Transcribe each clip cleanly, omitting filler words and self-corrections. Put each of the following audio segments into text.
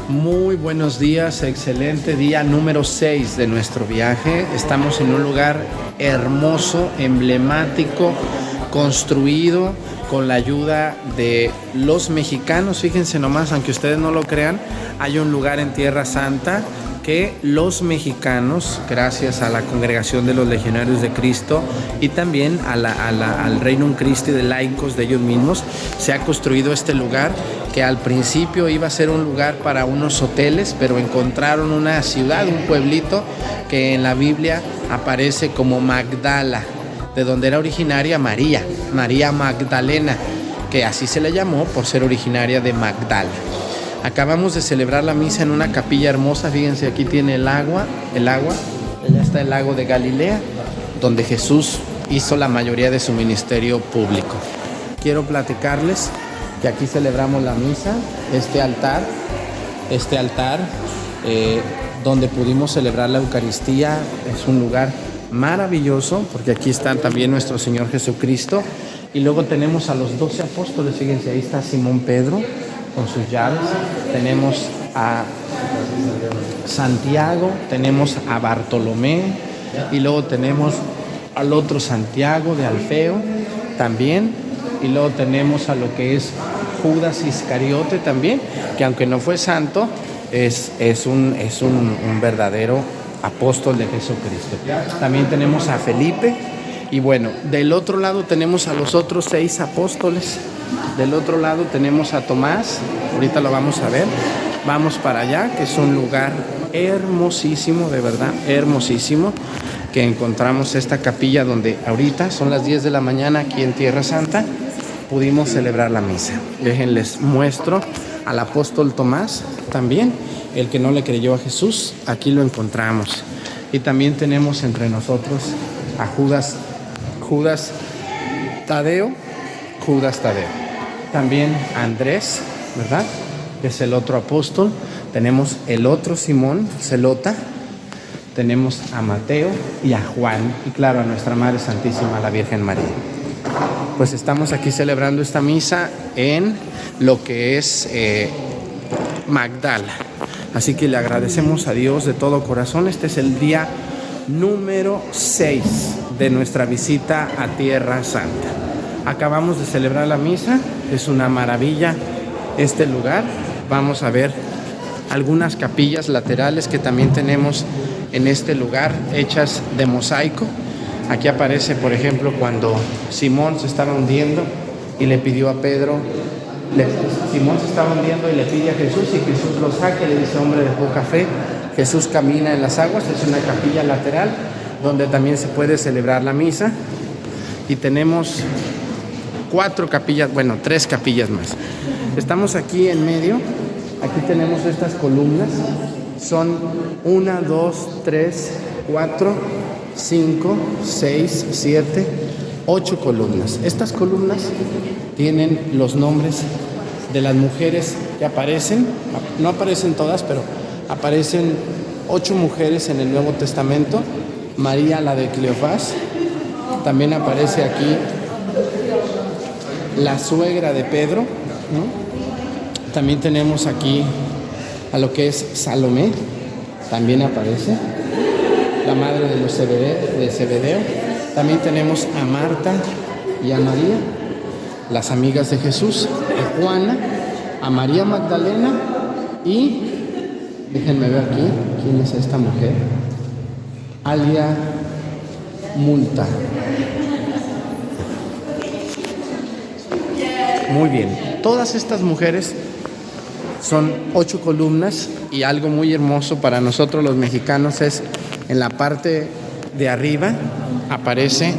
Muy buenos días, excelente día número 6 de nuestro viaje. Estamos en un lugar hermoso, emblemático, construido con la ayuda de los mexicanos. Fíjense nomás, aunque ustedes no lo crean, hay un lugar en Tierra Santa que los mexicanos, gracias a la Congregación de los Legionarios de Cristo y también al Reino Christi de laicos de ellos mismos, se ha construido este lugar que al principio iba a ser un lugar para unos hoteles, pero encontraron una ciudad, un pueblito que en la Biblia aparece como Magdala, de donde era originaria María Magdalena, que así se le llamó por ser originaria de Magdala. Acabamos de celebrar la misa en una capilla hermosa. Fíjense, aquí tiene el agua, allá está el lago de Galilea, donde Jesús hizo la mayoría de su ministerio público. Quiero platicarles que aquí celebramos la misa, este altar donde pudimos celebrar la Eucaristía, es un lugar maravilloso, porque aquí está también nuestro Señor Jesucristo, y luego tenemos a los 12 apóstoles. Fíjense, ahí está Simón Pedro con sus llaves, tenemos a Santiago, tenemos a Bartolomé, y luego tenemos al otro Santiago de Alfeo también, y luego tenemos a lo que es Judas Iscariote también, que aunque no fue santo, es un verdadero apóstol de Jesucristo. También tenemos a Felipe, y bueno, del otro lado tenemos a los otros 6 apóstoles. Del otro lado tenemos a Tomás, ahorita lo vamos a ver. Vamos para allá, que es un lugar hermosísimo, de verdad, hermosísimo, que encontramos esta capilla donde ahorita son las 10 de la mañana aquí en Tierra Santa, pudimos celebrar la misa. Les muestro al apóstol Tomás también, el que no le creyó a Jesús, aquí lo encontramos. Y también tenemos entre nosotros a Judas Tadeo. También a Andrés, ¿verdad? Que es el otro apóstol. Tenemos el otro Simón, Zelota. Tenemos a Mateo y a Juan. Y claro, a nuestra Madre Santísima, la Virgen María. Pues estamos aquí celebrando esta misa en lo que es Magdala. Así que le agradecemos a Dios de todo corazón. Este es el día número 6 de nuestra visita a Tierra Santa. Acabamos de celebrar la misa, es una maravilla este lugar. Vamos a ver algunas capillas laterales que también tenemos en este lugar, hechas de mosaico. Aquí aparece, por ejemplo, cuando Simón se estaba hundiendo y le pidió a Pedro, Simón se estaba hundiendo y le pide a Jesús, y Jesús lo saca y le dice: hombre de poca fe. Jesús camina en las aguas. Es una capilla lateral donde también se puede celebrar la misa. Y tenemos 3 capillas más. Estamos aquí en medio. Aquí tenemos estas columnas. Son 1, 2, 3, 4, 5, 6, 7, 8 columnas. Estas columnas tienen los nombres de las mujeres que aparecen. No aparecen todas, pero aparecen 8 mujeres en el Nuevo Testamento. María, la de Cleofás. También aparece aquí la suegra de Pedro, ¿no? También tenemos aquí a lo que es Salomé. También aparece la madre de Zebedeo. También tenemos a Marta y a María, las amigas de Jesús, a Juana, a María Magdalena, y déjenme ver aquí quién es esta mujer, Alia Multa. Muy bien, todas estas mujeres son 8 columnas, y algo muy hermoso para nosotros los mexicanos es en la parte de arriba aparece,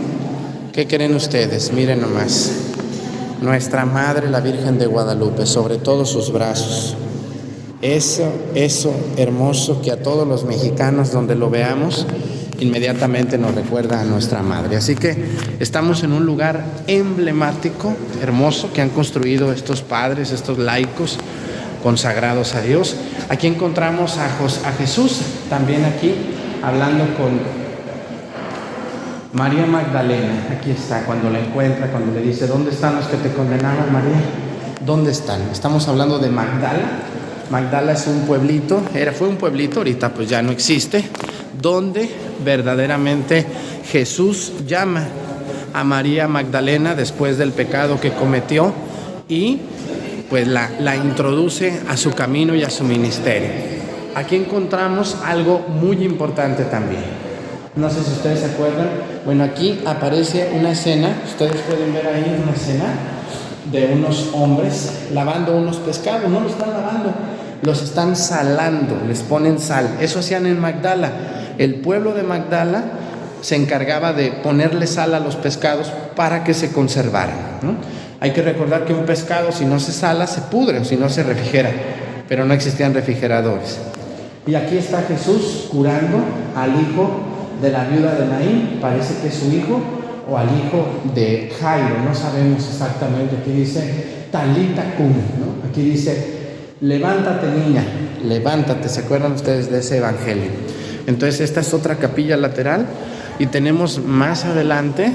¿qué creen ustedes? Miren nomás, nuestra Madre la Virgen de Guadalupe sobre todos sus brazos. Eso hermoso que a todos los mexicanos donde lo veamos inmediatamente nos recuerda a nuestra Madre. Así que estamos en un lugar emblemático, hermoso, que han construido estos padres, estos laicos consagrados a Dios. Aquí encontramos a Jesús, también aquí, hablando María Magdalena, aquí está, cuando la encuentra, cuando le dice, ¿dónde están los que te condenaban, María? ¿Dónde están? Estamos hablando de Magdala. Magdala es un pueblito, fue un pueblito, ahorita pues ya no existe, donde verdaderamente Jesús llama a María Magdalena después del pecado que cometió y pues la introduce a su camino y a su ministerio. Aquí encontramos algo muy importante también. No sé si ustedes se acuerdan. Bueno, aquí aparece una escena, ustedes pueden ver ahí una escena de unos hombres lavando unos pescados. No los están lavando, los están salando, les ponen sal. Eso hacían en Magdala. El pueblo de Magdala se encargaba de ponerle sal a los pescados para que se conservaran, ¿no? Hay que recordar que un pescado, si no se sala, se pudre o si no se refrigera, pero no existían refrigeradores. Y aquí está Jesús curando al hijo de la viuda de Naín, parece que es su hijo, o al hijo de Jairo, no sabemos exactamente. Aquí dice Talita cum, ¿no? Aquí dice levántate niña, levántate. ¿Se acuerdan ustedes de ese evangelio? Entonces esta es otra capilla lateral y tenemos más adelante,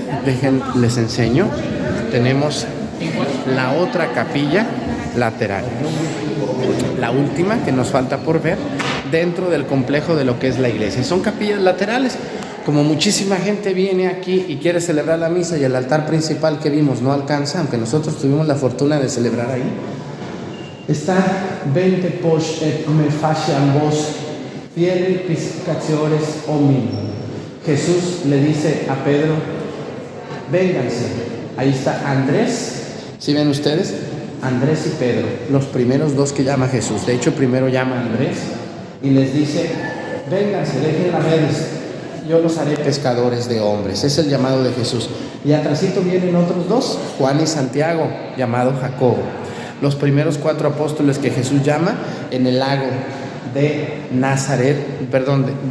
les enseño, tenemos la otra capilla lateral, la última que nos falta por ver dentro del complejo de lo que es la iglesia. Son capillas laterales. Como muchísima gente viene aquí y quiere celebrar la misa y el altar principal que vimos no alcanza, aunque nosotros tuvimos la fortuna de celebrar ahí, está 20 posh et me fascian vos fieri piscatores omni. Jesús le dice a Pedro, vénganse. Ahí está Andrés, ¿sí ven ustedes? Andrés y Pedro, los primeros dos que llama Jesús. De hecho, primero llama a Andrés y les dice, vénganse, dejen las redes, yo los haré pescadores de hombres. Es el llamado de Jesús. Y atrásito vienen otros dos, Juan y Santiago, llamado Jacobo. Los primeros 4 apóstoles que Jesús llama en el lago de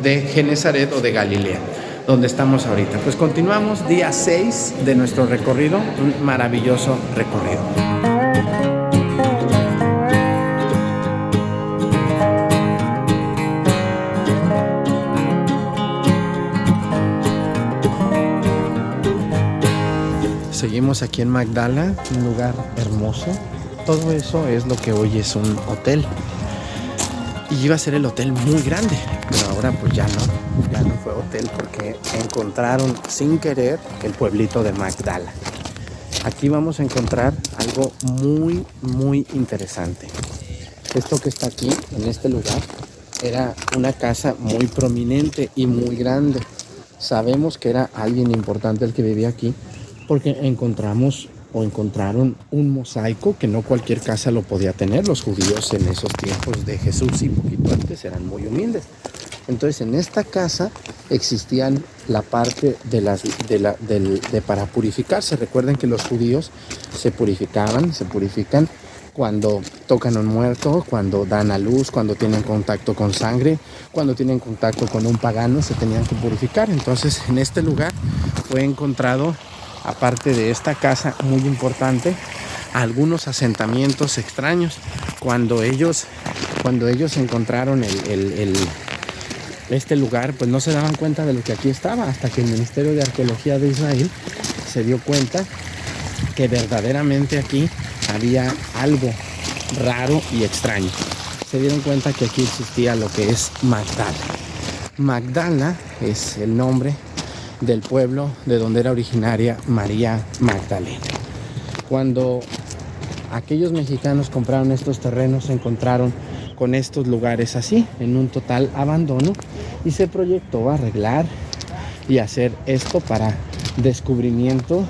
de Genesaret o de Galilea, donde estamos ahorita. Pues continuamos, día 6 de nuestro recorrido, un maravilloso recorrido. Seguimos aquí en Magdala, un lugar hermoso. Todo eso es lo que hoy es un hotel. Y iba a ser el hotel muy grande, pero ahora pues ya no fue hotel porque encontraron sin querer el pueblito de Magdala. Aquí vamos a encontrar algo muy, muy interesante. Esto que está aquí, en este lugar, era una casa muy prominente y muy grande. Sabemos que era alguien importante el que vivía aquí, porque encontraron un mosaico que no cualquier casa lo podía tener. Los judíos en esos tiempos de Jesús y poquito antes eran muy humildes. Entonces en esta casa existían la parte para purificarse. Recuerden que los judíos se purifican cuando tocan a un muerto, cuando dan a luz, cuando tienen contacto con sangre, cuando tienen contacto con un pagano, se tenían que purificar. Entonces en este lugar fue encontrado, aparte de esta casa muy importante, algunos asentamientos extraños. Cuando ellos encontraron este lugar, pues no se daban cuenta de lo que aquí estaba, hasta que el Ministerio de Arqueología de Israel se dio cuenta que verdaderamente aquí había algo raro y extraño. Se dieron cuenta que aquí existía lo que es Magdala. Magdala es el nombre del pueblo de donde era originaria María Magdalena. Cuando aquellos mexicanos compraron estos terrenos, se encontraron con estos lugares así, en un total abandono, y se proyectó arreglar y hacer esto para descubrimiento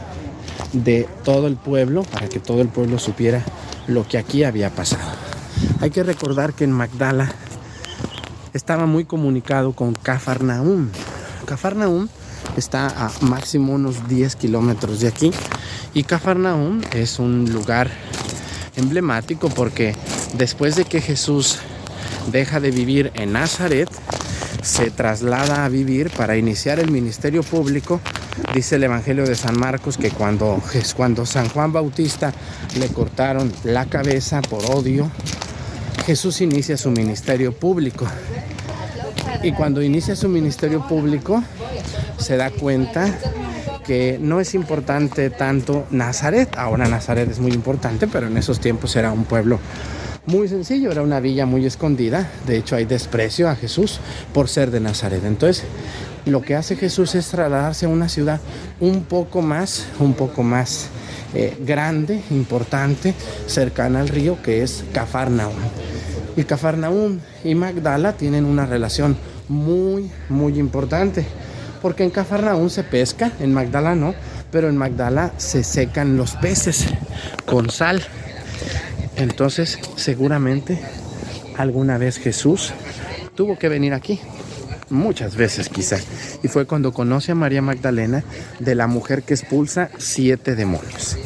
de todo el pueblo, para que todo el pueblo supiera lo que aquí había pasado. Hay que recordar que en Magdala estaba muy comunicado con Cafarnaúm. Cafarnaúm está a máximo unos 10 kilómetros de aquí, y Cafarnaúm es un lugar emblemático porque después de que Jesús deja de vivir en Nazaret, se traslada a vivir para iniciar el ministerio público. Dice el Evangelio de San Marcos que cuando San Juan Bautista le cortaron la cabeza por odio, Jesús inicia su ministerio público. Y cuando inicia su ministerio público, se da cuenta que no es importante tanto Nazaret. Ahora Nazaret es muy importante, pero en esos tiempos era un pueblo muy sencillo, era una villa muy escondida. De hecho, hay desprecio a Jesús por ser de Nazaret. Entonces, lo que hace Jesús es trasladarse a una ciudad un poco más grande, importante, cercana al río, que es Cafarnaúm. Y Cafarnaúm y Magdala tienen una relación muy importante, porque en Cafarnaúm se pesca, en Magdala no, pero en Magdala se secan los peces con sal. Entonces, seguramente alguna vez Jesús tuvo que venir aquí, muchas veces quizá, y fue cuando conoce a María Magdalena, de la mujer que expulsa 7 demonios.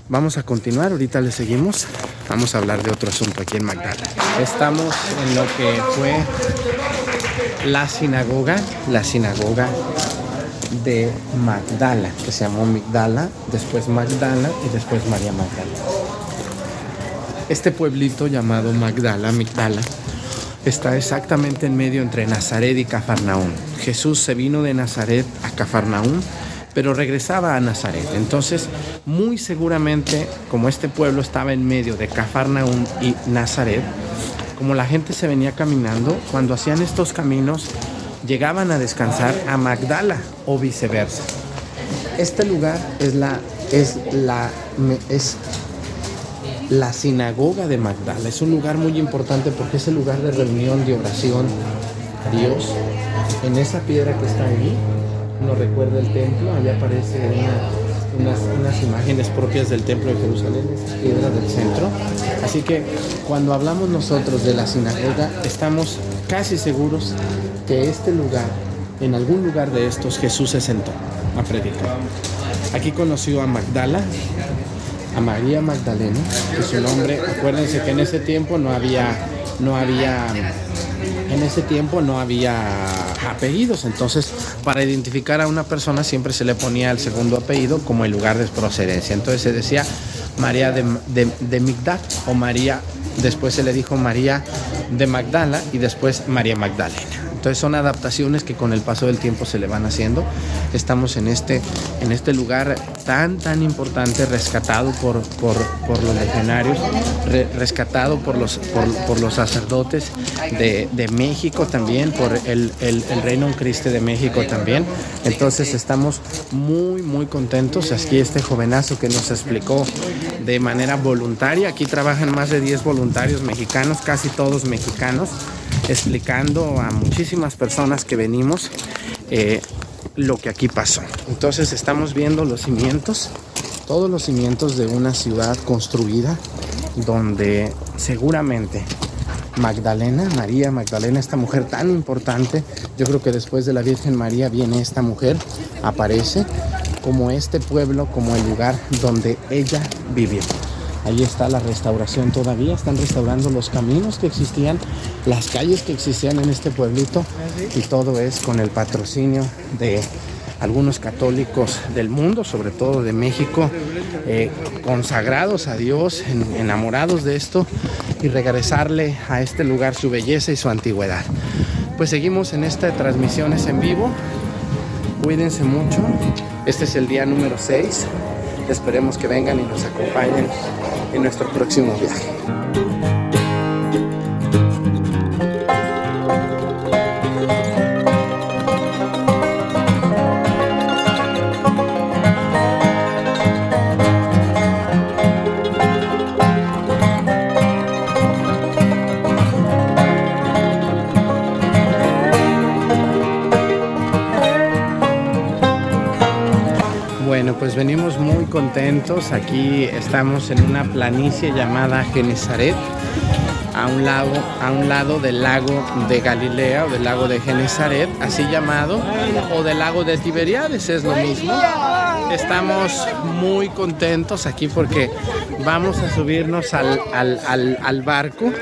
Vamos a continuar, ahorita le seguimos. Vamos a hablar de otro asunto aquí en Magdala. Estamos en lo que fue la sinagoga de Magdala, que se llamó Migdala, después Magdala y después María Magdalena. Este pueblito llamado Migdala, está exactamente en medio entre Nazaret y Cafarnaúm. Jesús se vino de Nazaret a Cafarnaúm, pero regresaba a Nazaret. Entonces, muy seguramente, como este pueblo estaba en medio de Cafarnaúm y Nazaret, como la gente se venía caminando, cuando hacían estos caminos, llegaban a descansar a Magdala o viceversa. Este lugar es la sinagoga de Magdala. Es un lugar muy importante porque es el lugar de reunión, de oración a Dios. En esa piedra que está ahí, nos recuerda el templo. Allá aparecen unas imágenes propias del templo de Jerusalén, esa piedra del centro. Así que cuando hablamos nosotros de la sinagoga, estamos casi seguros que este lugar, en algún lugar de estos, Jesús se sentó a predicar. Aquí conoció a Magdala, a María Magdalena, que su nombre, acuérdense que en ese tiempo no había apellidos. Entonces, para identificar a una persona siempre se le ponía el segundo apellido como el lugar de procedencia. Entonces se decía María de Migdal, o María, después se le dijo María de Magdala y después María Magdalena. Entonces son adaptaciones que con el paso del tiempo se le van haciendo. Estamos en este lugar tan importante, rescatado por los legionarios, rescatado por los sacerdotes de México también, por el Reino Christi de México también. Entonces estamos muy contentos. Aquí este jovenazo que nos explicó de manera voluntaria. Aquí trabajan más de 10 voluntarios mexicanos, casi todos mexicanos, explicando a muchísimas personas que venimos lo que aquí pasó. Entonces estamos viendo los cimientos, todos los cimientos de una ciudad construida donde seguramente María Magdalena, esta mujer tan importante, yo creo que después de la Virgen María viene esta mujer, aparece como este pueblo, como el lugar donde ella vivió. Ahí está la restauración todavía, están restaurando los caminos que existían, las calles que existían en este pueblito, y todo es con el patrocinio de algunos católicos del mundo, sobre todo de México, consagrados a Dios, enamorados de esto, y regresarle a este lugar su belleza y su antigüedad. Pues seguimos en esta transmisiones en vivo. Cuídense mucho. Este es el día número 6. Esperemos que vengan y nos acompañen en nuestro próximo viaje. Bueno, pues venimos muy contentos. Aquí estamos en una planicie llamada Genesaret, a un lado del lago de Galilea o del lago de Genesaret, así llamado, o del lago de Tiberíades, es lo mismo. Estamos muy contentos aquí porque vamos a subirnos al barco,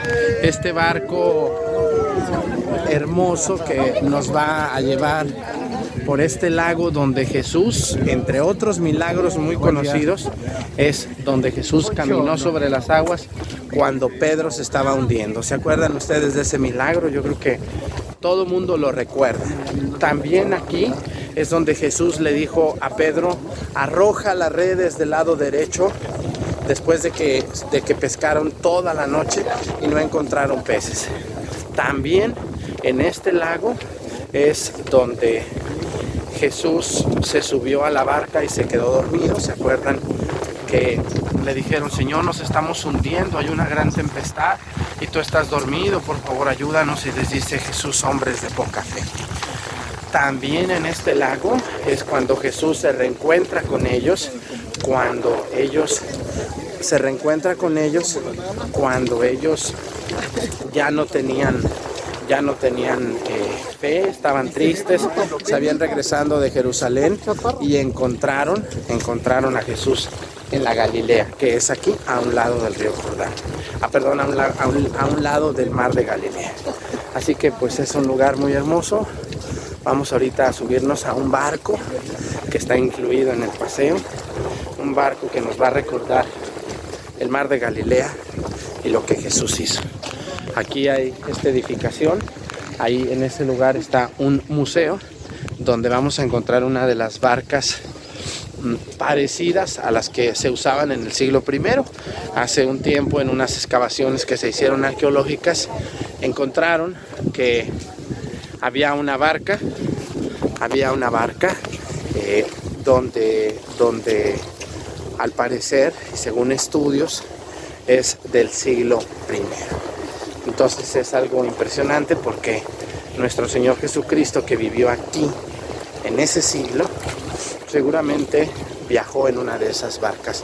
este barco hermoso que nos va a llevar por este lago donde Jesús, entre otros milagros muy conocidos, es donde Jesús caminó sobre las aguas cuando Pedro se estaba hundiendo. ¿Se acuerdan ustedes de ese milagro? Yo creo que Todo mundo lo recuerda. También aquí es donde Jesús le dijo a Pedro, arroja las redes del lado derecho, después de que pescaron toda la noche y no encontraron peces. También en este lago es donde Jesús se subió a la barca y se quedó dormido. ¿Se acuerdan que le dijeron, Señor, nos estamos hundiendo, hay una gran tempestad y tú estás dormido, por favor ayúdanos? Y les dice Jesús, hombres de poca fe. También en este lago es cuando Jesús se reencuentra con ellos, cuando ellos ya no tenían fe, estaban tristes, se habían regresado de Jerusalén y encontraron a Jesús en la Galilea, que es aquí a un lado del río Jordán, a un lado del mar de Galilea. Así que pues es un lugar muy hermoso. Vamos ahorita a subirnos a un barco que está incluido en el paseo, un barco que nos va a recordar el mar de Galilea y lo que Jesús hizo. Aquí hay esta edificación, ahí en ese lugar está un museo donde vamos a encontrar una de las barcas parecidas a las que se usaban en el siglo I. Hace un tiempo, en unas excavaciones que se hicieron arqueológicas, encontraron que había una barca donde al parecer, según estudios, es del siglo I. Entonces es algo impresionante porque nuestro Señor Jesucristo, que vivió aquí en ese siglo, seguramente viajó en una de esas barcas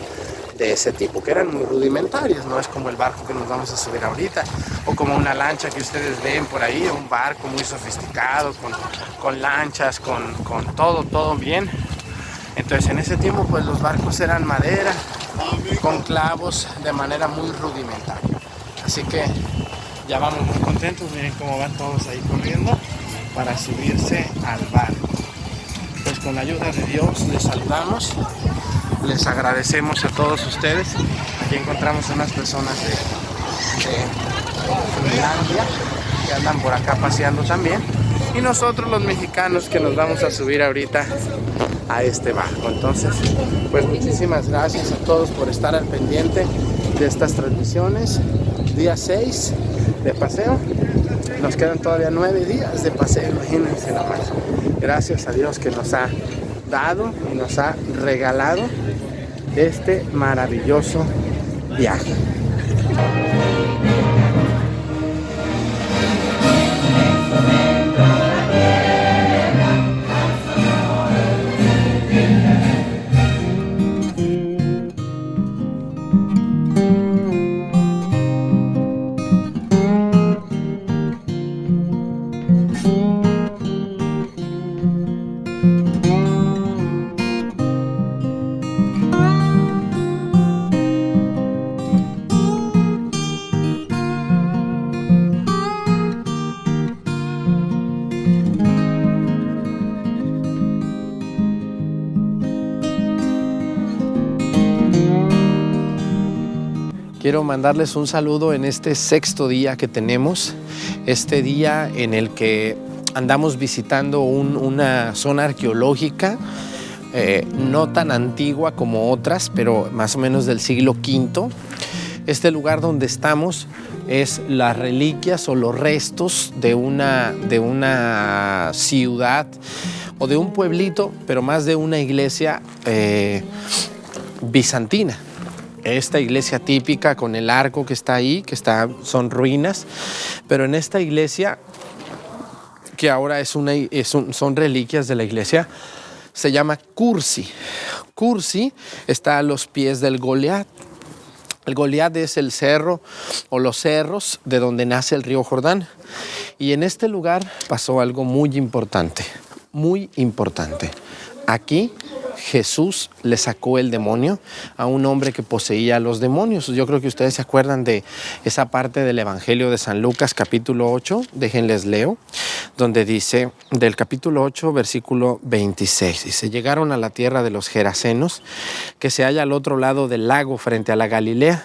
de ese tipo, que eran muy rudimentarias, no es como el barco que nos vamos a subir ahorita, o como una lancha que ustedes ven por ahí, un barco muy sofisticado, con lanchas, con todo bien. Entonces en ese tiempo pues los barcos eran madera, con clavos, de manera muy rudimentaria. Así que ya vamos muy contentos, miren cómo van todos ahí corriendo para subirse al barco. Pues con la ayuda de Dios les saludamos, les agradecemos a todos ustedes. Aquí encontramos unas personas de Finlandia que andan por acá paseando también, y nosotros los mexicanos que nos vamos a subir ahorita a este barco. Entonces pues muchísimas gracias a todos por estar al pendiente de estas transmisiones. Día 6 de paseo, nos quedan todavía 9 días de paseo, imagínense nada más. Gracias a Dios que nos ha dado y nos ha regalado este maravilloso viaje. Quiero mandarles un saludo en este 6º día que tenemos, este día en el que andamos visitando una zona arqueológica, no tan antigua como otras, pero más o menos del siglo V. Este lugar donde estamos es las reliquias o los restos de una ciudad o de un pueblito, pero más de una iglesia bizantina. Esta iglesia típica con el arco que está ahí, son ruinas, pero en esta iglesia, que ahora son reliquias de la iglesia, se llama Cursi. Cursi está a los pies del Goliat. El Goliat es el cerro o los cerros de donde nace el río Jordán. Y en este lugar pasó algo muy importante, muy importante. Aquí Jesús le sacó el demonio a un hombre que poseía a los demonios. Yo creo que ustedes se acuerdan de esa parte del Evangelio de San Lucas, capítulo 8. Déjenles leo, donde dice, del capítulo 8, versículo 26. Dice, llegaron a la tierra de los Gerasenos, que se halla al otro lado del lago frente a la Galilea.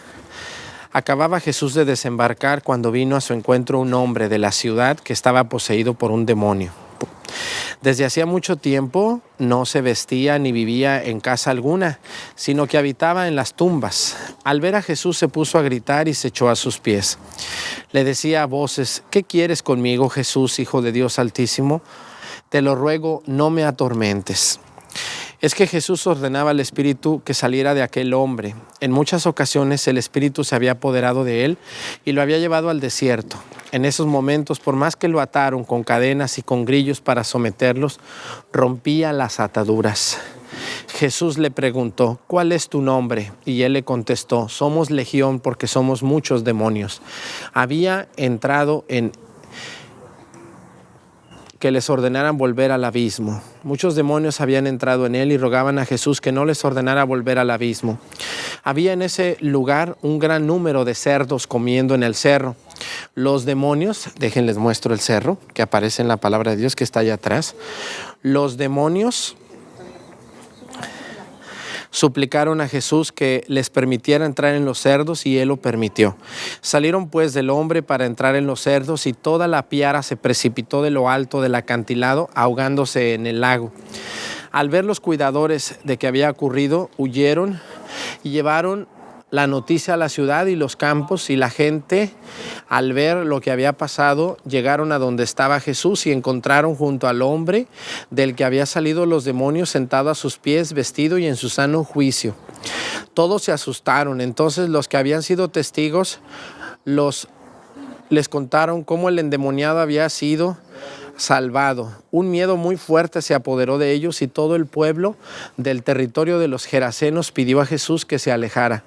Acababa Jesús de desembarcar cuando vino a su encuentro un hombre de la ciudad que estaba poseído por un demonio. Desde hacía mucho tiempo no se vestía ni vivía en casa alguna, sino que habitaba en las tumbas. Al ver a Jesús se puso a gritar y se echó a sus pies. Le decía a voces: ¿qué quieres conmigo, Jesús, Hijo de Dios Altísimo? Te lo ruego, no me atormentes. Es que Jesús ordenaba al espíritu que saliera de aquel hombre. En muchas ocasiones el espíritu se había apoderado de él y lo había llevado al desierto. En esos momentos, por más que lo ataron con cadenas y con grillos para someterlos, rompía las ataduras. Jesús le preguntó: ¿cuál es tu nombre? Y él le contestó: somos legión porque somos muchos demonios. Había entrado en que les ordenaran volver al abismo. Muchos demonios habían entrado en él y rogaban a Jesús que no les ordenara volver al abismo. Había en ese lugar un gran número de cerdos comiendo en el cerro. Los demonios, déjenles muestro el cerro que aparece en la palabra de Dios que está allá atrás. Los demonios suplicaron a Jesús que les permitiera entrar en los cerdos y él lo permitió. Salieron pues del hombre para entrar en los cerdos y toda la piara se precipitó de lo alto del acantilado, ahogándose en el lago. Al ver los cuidadores de que había ocurrido, huyeron y llevaron la noticia a la ciudad y los campos, y la gente, al ver lo que había pasado, llegaron a donde estaba Jesús y encontraron junto al hombre del que había salido los demonios sentado a sus pies, vestido y en su sano juicio. Todos se asustaron. Entonces los que habían sido testigos les contaron cómo el endemoniado había sido salvado. Un miedo muy fuerte se apoderó de ellos y todo el pueblo del territorio de los Gerasenos pidió a Jesús que se alejara.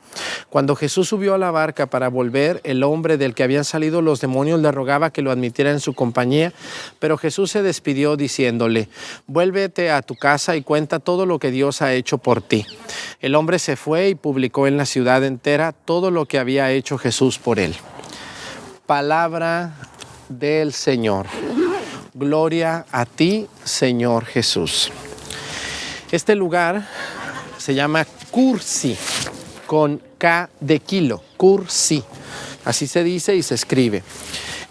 Cuando Jesús subió a la barca para volver, el hombre del que habían salido los demonios le rogaba que lo admitiera en su compañía, pero Jesús se despidió diciéndole: vuélvete a tu casa y cuenta todo lo que Dios ha hecho por ti. El hombre se fue y publicó en la ciudad entera todo lo que había hecho Jesús por él. Palabra del Señor. Gloria a ti, Señor Jesús. Este lugar se llama Cursi, con K de kilo, Cursi. Así se dice y se escribe.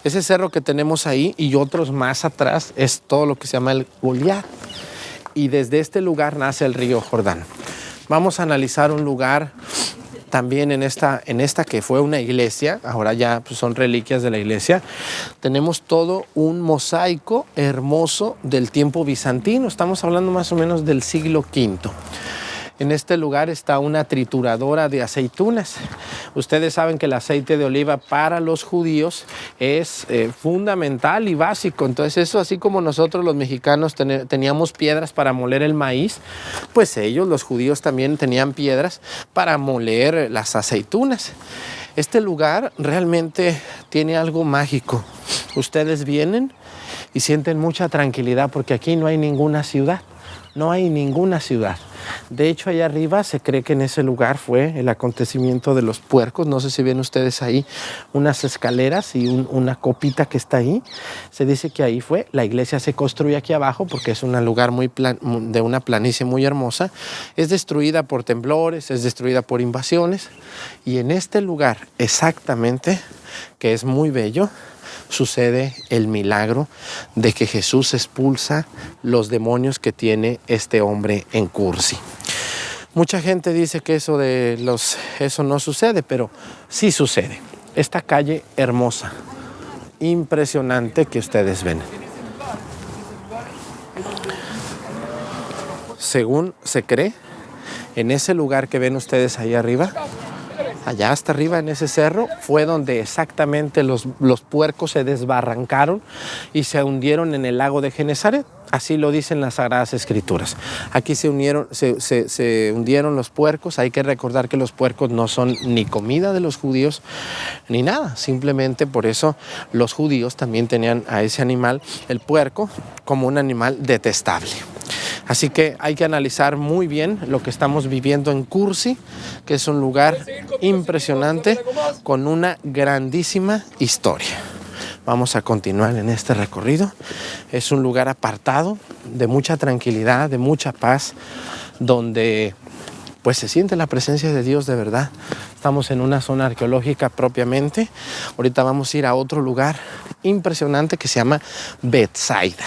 Ese cerro que tenemos ahí y otros más atrás es todo lo que se llama el Goliat. Y desde este lugar nace el río Jordán. Vamos a analizar un lugar también en esta que fue una iglesia, ahora ya pues son reliquias de la iglesia. Tenemos todo un mosaico hermoso del tiempo bizantino, estamos hablando más o menos del siglo V. En este lugar está una trituradora de aceitunas. Ustedes saben que el aceite de oliva para los judíos es fundamental y básico. Entonces eso, así como nosotros los mexicanos teníamos piedras para moler el maíz, pues ellos, los judíos, también tenían piedras para moler las aceitunas. Este lugar realmente tiene algo mágico. Ustedes vienen y sienten mucha tranquilidad porque aquí no hay ninguna ciudad. No hay ninguna ciudad. De hecho, allá arriba se cree que en ese lugar fue el acontecimiento de los puercos. No sé si ven ustedes ahí unas escaleras y una copita que está ahí. Se dice que ahí fue. La iglesia se construye aquí abajo porque es un lugar de una planicie muy hermosa. Es destruida por temblores, es destruida por invasiones. Y en este lugar exactamente, que es muy bello, sucede el milagro de que Jesús expulsa los demonios que tiene este hombre en Cursi. Mucha gente dice que eso no sucede, pero sí sucede. Esta calle hermosa, impresionante que ustedes ven. Según se cree, en ese lugar que ven ustedes ahí arriba, allá hasta arriba en ese cerro, fue donde exactamente los puercos se desbarrancaron y se hundieron en el lago de Genesaret. Así lo dicen las Sagradas Escrituras. Aquí se hundieron los puercos. Hay que recordar que los puercos no son ni comida de los judíos ni nada. Simplemente por eso los judíos también tenían a ese animal, el puerco, como un animal detestable. Así que hay que analizar muy bien lo que estamos viviendo en Cursi, que es un lugar impresionante con una grandísima historia. Vamos a continuar en este recorrido. Es un lugar apartado, de mucha tranquilidad, de mucha paz, donde pues se siente la presencia de Dios de verdad. Estamos en una zona arqueológica propiamente. Ahorita vamos a ir a otro lugar impresionante que se llama Betsaida.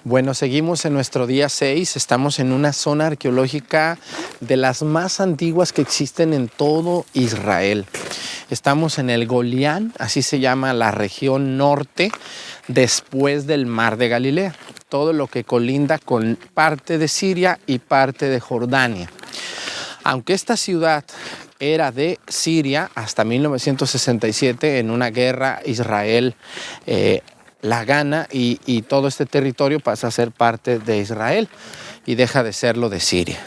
Bueno, seguimos en nuestro día 6, estamos en una zona arqueológica de las más antiguas que existen en todo Israel. Estamos en el Golián, así se llama la región norte, después del Mar de Galilea. Todo lo que colinda con parte de Siria y parte de Jordania. Aunque esta ciudad era de Siria hasta 1967, en una guerra Israel la gana y todo este territorio pasa a ser parte de Israel y deja de serlo de Siria.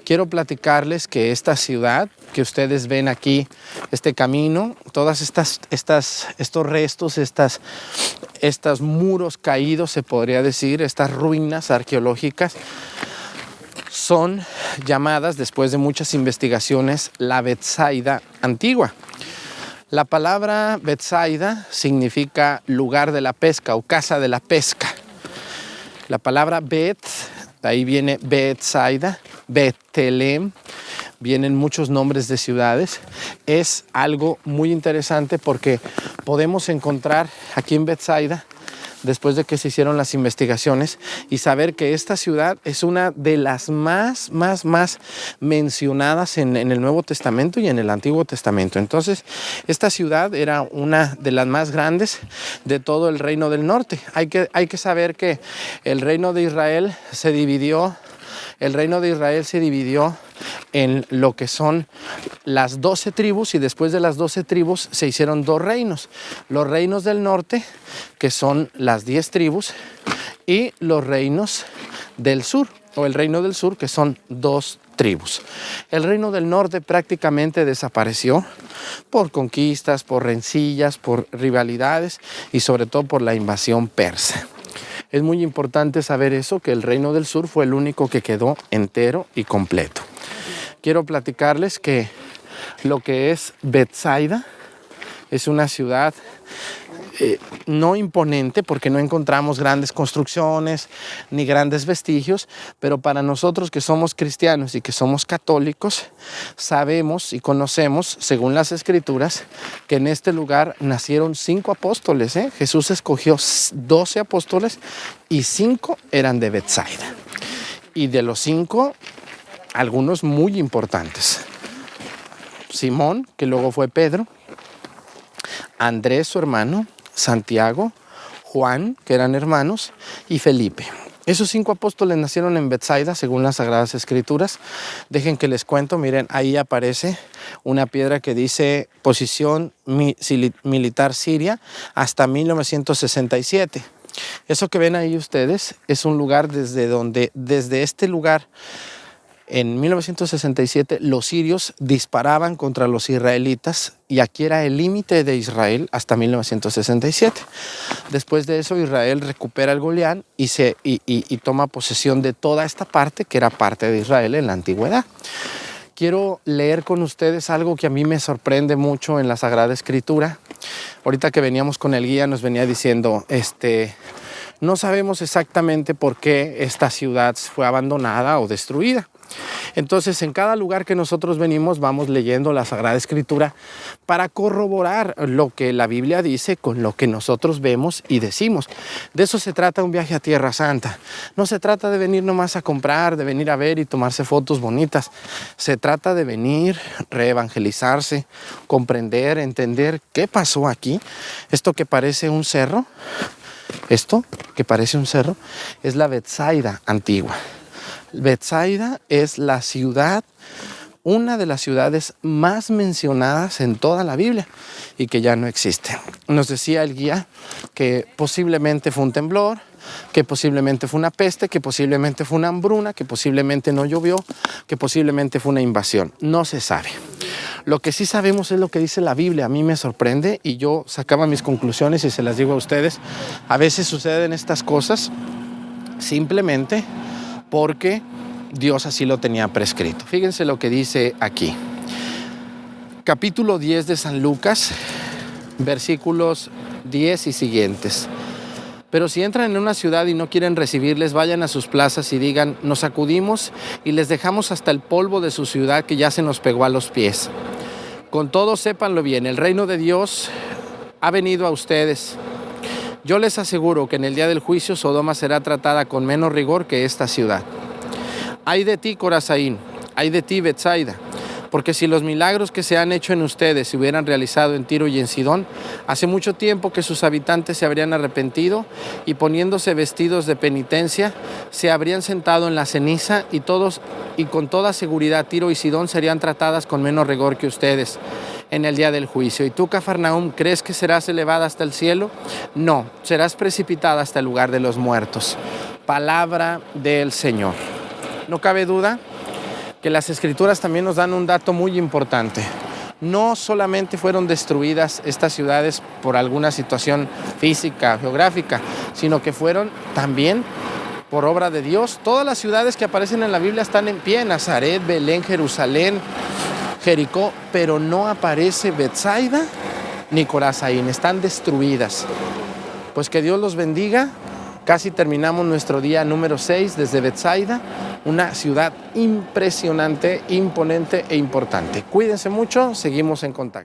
Quiero platicarles que esta ciudad que ustedes ven aquí, este camino, todas estos restos, estos muros caídos, se podría decir, estas ruinas arqueológicas, son llamadas, después de muchas investigaciones, la Betsaida antigua. La palabra Betsaida significa lugar de la pesca o casa de la pesca. La palabra Bet, de ahí viene Betsaida, Betelem, vienen muchos nombres de ciudades. Es algo muy interesante porque podemos encontrar aquí en Betsaida, después de que se hicieron las investigaciones, y saber que esta ciudad es una de las más mencionadas en el Nuevo Testamento y en el Antiguo Testamento. Entonces, esta ciudad era una de las más grandes de todo el Reino del Norte. Hay que saber que el Reino de Israel se dividió en lo que son las 12 tribus, y después de las 12 tribus se hicieron dos reinos. Los reinos del norte, que son las 10 tribus, y los reinos del sur, o el reino del sur, que son 2 tribus. El reino del norte prácticamente desapareció por conquistas, por rencillas, por rivalidades y sobre todo por la invasión persa. Es muy importante saber eso, que el reino del sur fue el único que quedó entero y completo. Quiero platicarles que lo que es Betsaida es una ciudad no imponente, porque no encontramos grandes construcciones ni grandes vestigios, pero para nosotros que somos cristianos y que somos católicos, sabemos y conocemos, según las Escrituras, que en este lugar nacieron 5 apóstoles. Jesús escogió 12 apóstoles y 5 eran de Betsaida. Y de los 5, algunos muy importantes. Simón, que luego fue Pedro, Andrés, su hermano, Santiago, Juan, que eran hermanos, y Felipe. Esos 5 apóstoles nacieron en Betsaida, según las Sagradas Escrituras. Dejen que les cuento, miren, ahí aparece una piedra que dice posición militar siria hasta 1967. Eso que ven ahí ustedes es un lugar desde este lugar, en 1967, los sirios disparaban contra los israelitas, y aquí era el límite de Israel hasta 1967. Después de eso, Israel recupera el Golián y toma posesión de toda esta parte que era parte de Israel en la antigüedad. Quiero leer con ustedes algo que a mí me sorprende mucho en la Sagrada Escritura. Ahorita que veníamos con el guía nos venía diciendo, no sabemos exactamente por qué esta ciudad fue abandonada o destruida. Entonces, en cada lugar que nosotros venimos, vamos leyendo la Sagrada Escritura para corroborar lo que la Biblia dice con lo que nosotros vemos y decimos. De eso se trata un viaje a Tierra Santa. No se trata de venir nomás a comprar, de venir a ver y tomarse fotos bonitas. Se trata de venir, reevangelizarse, comprender, entender qué pasó aquí. Esto que parece un cerro, es la Betsaida antigua. Betsaida es la ciudad, una de las ciudades más mencionadas en toda la Biblia y que ya no existe. Nos decía el guía que posiblemente fue un temblor, que posiblemente fue una peste, que posiblemente fue una hambruna, que posiblemente no llovió, que posiblemente fue una invasión. No se sabe. Lo que sí sabemos es lo que dice la Biblia. A mí me sorprende y yo sacaba mis conclusiones y se las digo a ustedes. A veces suceden estas cosas simplemente porque Dios así lo tenía prescrito. Fíjense lo que dice aquí. Capítulo 10 de San Lucas, versículos 10 y siguientes. Pero si entran en una ciudad y no quieren recibirles, vayan a sus plazas y digan: nos sacudimos y les dejamos hasta el polvo de su ciudad que ya se nos pegó a los pies. Con todo, sépanlo bien, el reino de Dios ha venido a ustedes. Yo les aseguro que en el día del juicio Sodoma será tratada con menos rigor que esta ciudad. Ay de ti, Corazaín, ay de ti, Betsaida, porque si los milagros que se han hecho en ustedes se hubieran realizado en Tiro y en Sidón, hace mucho tiempo que sus habitantes se habrían arrepentido y poniéndose vestidos de penitencia, se habrían sentado en la ceniza y con toda seguridad Tiro y Sidón serían tratadas con menos rigor que ustedes en el día del juicio. ¿Y tú, Cafarnaúm, crees que serás elevada hasta el cielo? No, serás precipitada hasta el lugar de los muertos. Palabra del Señor. No cabe duda que las Escrituras también nos dan un dato muy importante. No solamente fueron destruidas estas ciudades por alguna situación física, geográfica, sino que fueron también por obra de Dios. Todas las ciudades que aparecen en la Biblia están en pie: Nazaret, Belén, Jerusalén, Jericó, pero no aparece Betsaida ni Corazaín, están destruidas. Pues que Dios los bendiga. Casi terminamos nuestro día número 6 desde Betsaida, una ciudad impresionante, imponente e importante. Cuídense mucho, seguimos en contacto.